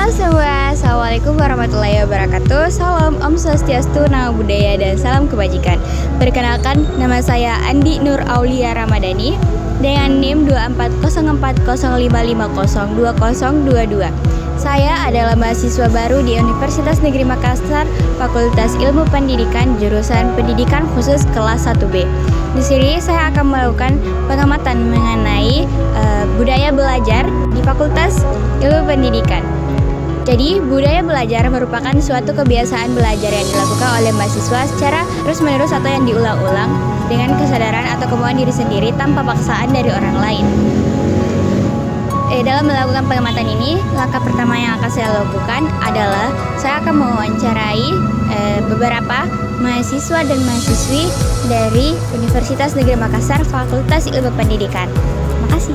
Halo semua, Assalamualaikum warahmatullahi wabarakatuh. Salam Om Swastiastu, Namo Buddhaya, dan salam kebajikan. Perkenalkan, nama saya Andi Nur Aulia Ramadhani dengan NIM 24040550202. Saya adalah mahasiswa baru di Universitas Negeri Makassar, Fakultas Ilmu Pendidikan, jurusan Pendidikan Khusus kelas 1B. Di sini saya akan melakukan pengamatan mengenai budaya belajar di Fakultas Ilmu Pendidikan. Jadi, budaya belajar merupakan suatu kebiasaan belajar yang dilakukan oleh mahasiswa secara terus-menerus atau yang diulang-ulang dengan kesadaran atau kemauan diri sendiri tanpa paksaan dari orang lain. Dalam melakukan pengamatan ini, langkah pertama yang akan saya lakukan adalah saya akan mewawancarai beberapa mahasiswa dan mahasiswi dari Universitas Negeri Makassar, Fakultas Ilmu Pendidikan. Makasih.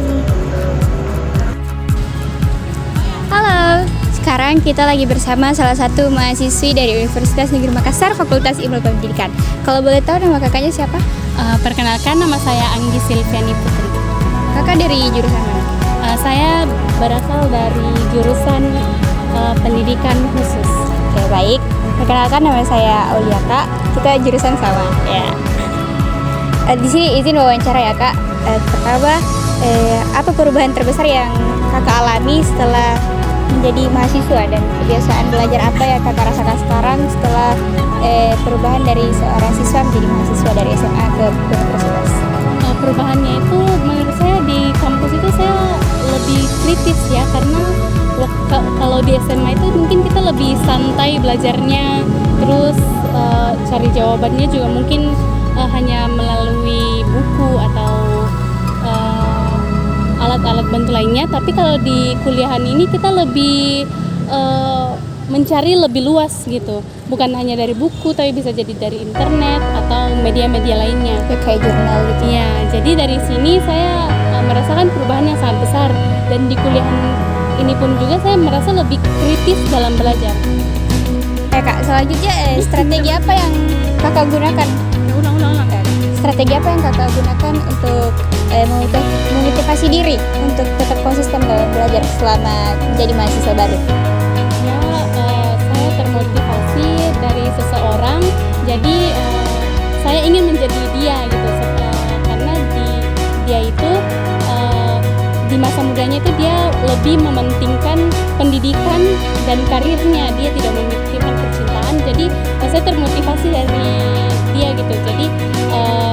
Halo, sekarang kita lagi bersama salah satu mahasiswi dari Universitas Negeri Makassar, Fakultas Ilmu Pendidikan. Kalau boleh tahu nama kakaknya siapa? Perkenalkan, nama saya Anggi Silviani Putri. Kakak dari jurusan mana? Saya berasal dari jurusan pendidikan khusus. Oke, baik. Perkenalkan, nama saya Aulia, Kak. Kita jurusan sama. Ya. Di sini izin wawancara ya, Kak. Pertama, apa perubahan terbesar yang kakak alami setelah menjadi mahasiswa, dan kebiasaan belajar apa yang kakak rasakan sekarang setelah perubahan dari seorang siswa menjadi mahasiswa dari SMA ke universitas? Perubahannya itu menurut saya di kampus itu saya lebih kritis ya, karena kalau di SMA itu mungkin kita lebih santai belajarnya, terus cari jawabannya juga mungkin hanya melalui buku atau alat-alat bantu lainnya. Tapi kalau di kuliahan ini kita lebih mencari lebih luas gitu, bukan hanya dari buku tapi bisa jadi dari internet atau media-media lainnya, Kayak jurnal gitu. ya. Jadi dari sini saya merasakan perubahan yang sangat besar, dan di kuliahan ini pun juga saya merasa lebih kritis dalam belajar. Kak, selanjutnya strategi apa yang kakak gunakan? Strategi apa yang kakak gunakan untuk memotivasi diri untuk tetap konsisten dalam belajar selama menjadi mahasiswa baru? Ya, saya termotivasi dari seseorang, jadi saya ingin menjadi dia gitu, karena dia itu di masa mudanya itu dia lebih mementingkan pendidikan dan karirnya, dia tidak memikirkan percintaan. Jadi saya termotivasi dari dia gitu, jadi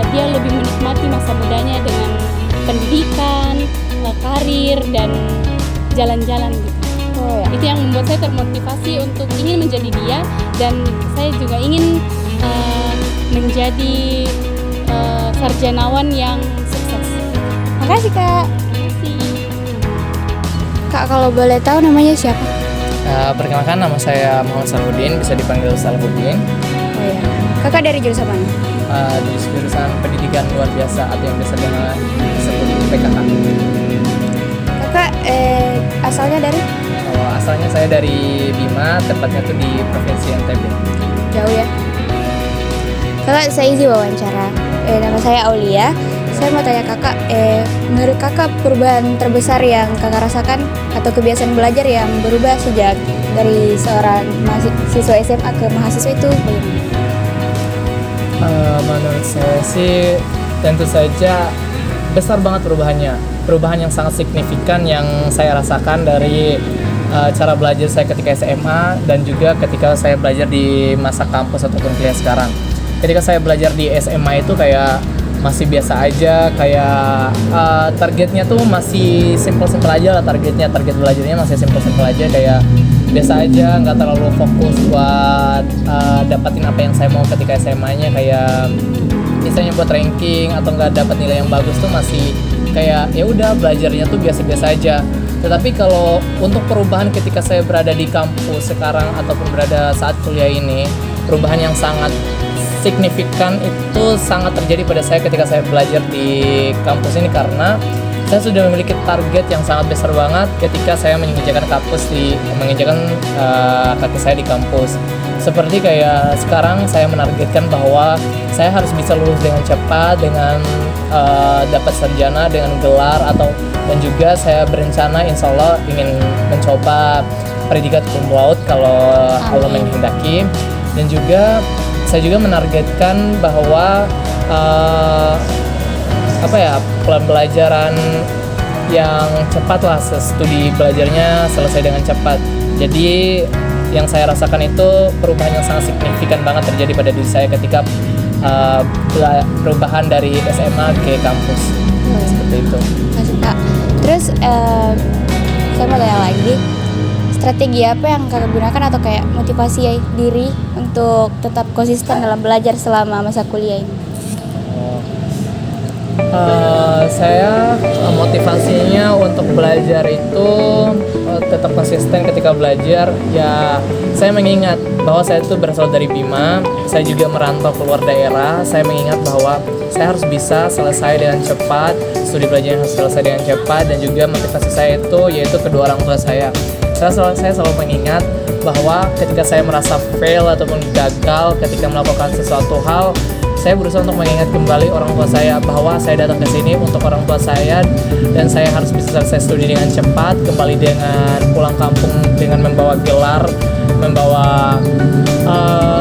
dia lebih menikmati masa mudanya dengan pendidikan, karir, dan jalan-jalan gitu. Oh, ya. Itu yang membuat saya termotivasi untuk ingin menjadi dia, dan saya juga ingin menjadi sarjanawan yang sukses. Makasih, Kak. Terima kasih. Kak, kalau boleh tahu namanya siapa? Perkenalkan, nama saya Muhammad Salahuddin, bisa dipanggil Salahuddin. Oh ya. Kakak dari jurusan mana? Dari jurusan pendidikan luar biasa atau yang biasa disebut PKK. Kakak asalnya dari? Asalnya saya dari Bima, tepatnya tuh di Provinsi NTB. Jauh ya. Kakak, saya izin wawancara. Nama saya Aulia. Saya mau tanya kakak, menurut kakak perubahan terbesar yang kakak rasakan atau kebiasaan belajar yang berubah sejak dari seorang mahasiswa SMA ke mahasiswa itu bagaimana? Menurut saya sih tentu saja besar banget perubahannya. Perubahan yang sangat signifikan yang saya rasakan dari cara belajar saya ketika SMA dan juga ketika saya belajar di masa kampus ataupun kuliah sekarang. Ketika saya belajar di SMA itu kayak masih biasa aja, kayak targetnya tuh masih simple-simple aja lah, target belajarnya masih simple-simple aja, kayak biasa aja, nggak terlalu fokus buat dapatin apa yang saya mau ketika SMA-nya, kayak misalnya buat ranking atau nggak dapat nilai yang bagus tuh masih kayak ya udah belajarnya tuh biasa-biasa aja. Tetapi kalau untuk perubahan ketika saya berada di kampus sekarang ataupun berada saat kuliah ini, perubahan yang sangat signifikan itu sangat terjadi pada saya ketika saya belajar di kampus ini, karena saya sudah memiliki target yang sangat besar banget ketika saya menginjakan kaki saya di kampus. Seperti kayak sekarang saya menargetkan bahwa saya harus bisa lulus dengan cepat, dengan dapat sarjana dengan gelar, dan juga saya berencana insya Allah ingin mencoba predikat cum laude kalau Allah menghendaki. Dan juga saya juga menargetkan bahwa pembelajaran yang cepat lah, studi belajarnya selesai dengan cepat. Jadi yang saya rasakan itu perubahan yang sangat signifikan banget terjadi pada diri saya ketika perubahan dari SMA ke kampus. Seperti itu. Masuk Kak. Terus saya mau tanya lagi, strategi apa yang Kakak gunakan atau kayak motivasi diri untuk tetap konsisten dalam belajar selama masa kuliah ini? Saya motivasinya untuk belajar itu tetap konsisten ketika belajar. Ya, saya mengingat bahwa saya itu berasal dari Bima, saya juga merantau keluar daerah. Saya mengingat bahwa saya harus bisa selesai dengan cepat, studi belajar harus selesai dengan cepat, dan juga motivasi saya itu yaitu kedua orang tua saya. Saya selalu mengingat bahwa ketika saya merasa fail ataupun gagal ketika melakukan sesuatu hal, saya berusaha untuk mengingat kembali orang tua saya bahwa saya datang ke sini untuk orang tua saya, dan saya harus bisa selesai studi dengan cepat, kembali dengan pulang kampung dengan membawa gelar, membawa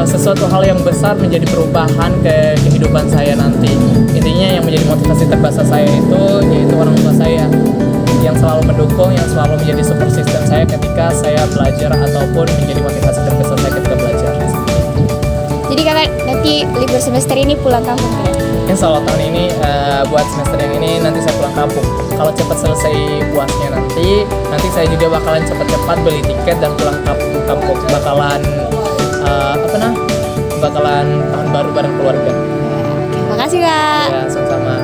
sesuatu hal yang besar menjadi perubahan ke kehidupan saya nanti. Intinya yang menjadi motivasi terbesar saya itu yaitu orang tua saya yang selalu mendukung, yang selalu menjadi support system saya ketika saya belajar ataupun menjadi motivasi terbesar saya ketika belajar. Jadi Kakak nanti libur semester ini pulang kampung ya? Insya Allah tahun ini buat semester yang ini nanti saya pulang kampung. Kalau cepat selesai UASnya nanti saya juga bakalan cepat-cepat beli tiket dan pulang kampung. Bakalan tahun baru bareng keluarga. Oke, makasih Kak. Ya, sama-sama.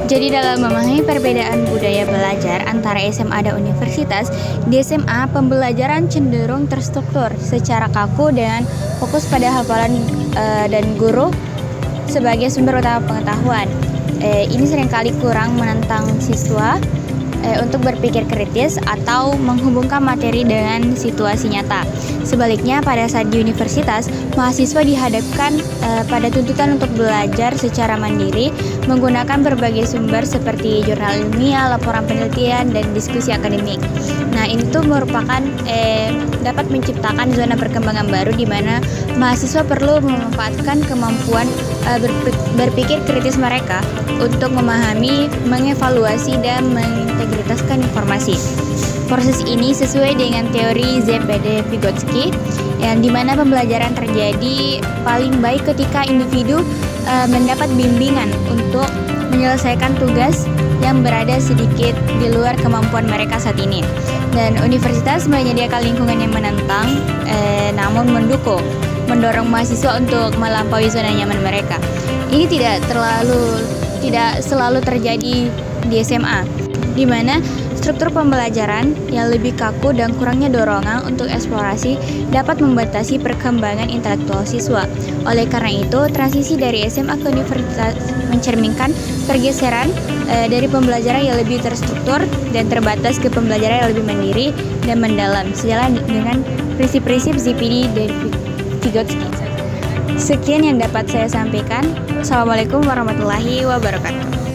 Jadi dalam memahami perbedaan budaya belajar antara SMA dan universitas, di SMA pembelajaran cenderung terstruktur secara kaku dengan fokus pada hafalan dan guru sebagai sumber utama pengetahuan. Ini seringkali kurang menantang siswa untuk berpikir kritis atau menghubungkan materi dengan situasi nyata. Sebaliknya, pada saat di universitas, mahasiswa dihadapkan pada tuntutan untuk belajar secara mandiri menggunakan berbagai sumber seperti jurnal ilmiah, laporan penelitian, dan diskusi akademik. Nah, ini tuh merupakan dapat menciptakan zona perkembangan baru di mana mahasiswa perlu memanfaatkan kemampuan berpikir kritis mereka untuk memahami, mengevaluasi, dan mengintegritaskan informasi. Proses ini sesuai dengan teori ZPD Vygotsky, yang dimana pembelajaran terjadi paling baik ketika individu mendapat bimbingan untuk menyelesaikan tugas yang berada sedikit di luar kemampuan mereka saat ini. Dan universitas menyediakan lingkungan yang menantang, namun mendorong mahasiswa untuk melampaui zona nyaman mereka. Ini tidak selalu terjadi di SMA, di mana struktur pembelajaran yang lebih kaku dan kurangnya dorongan untuk eksplorasi dapat membatasi perkembangan intelektual siswa. Oleh karena itu, transisi dari SMA ke universitas mencerminkan pergeseran dari pembelajaran yang lebih terstruktur dan terbatas ke pembelajaran yang lebih mandiri dan mendalam, sejalan dengan prinsip-prinsip ZPD dan Vygotsky. Sekian yang dapat saya sampaikan. Assalamualaikum warahmatullahi wabarakatuh.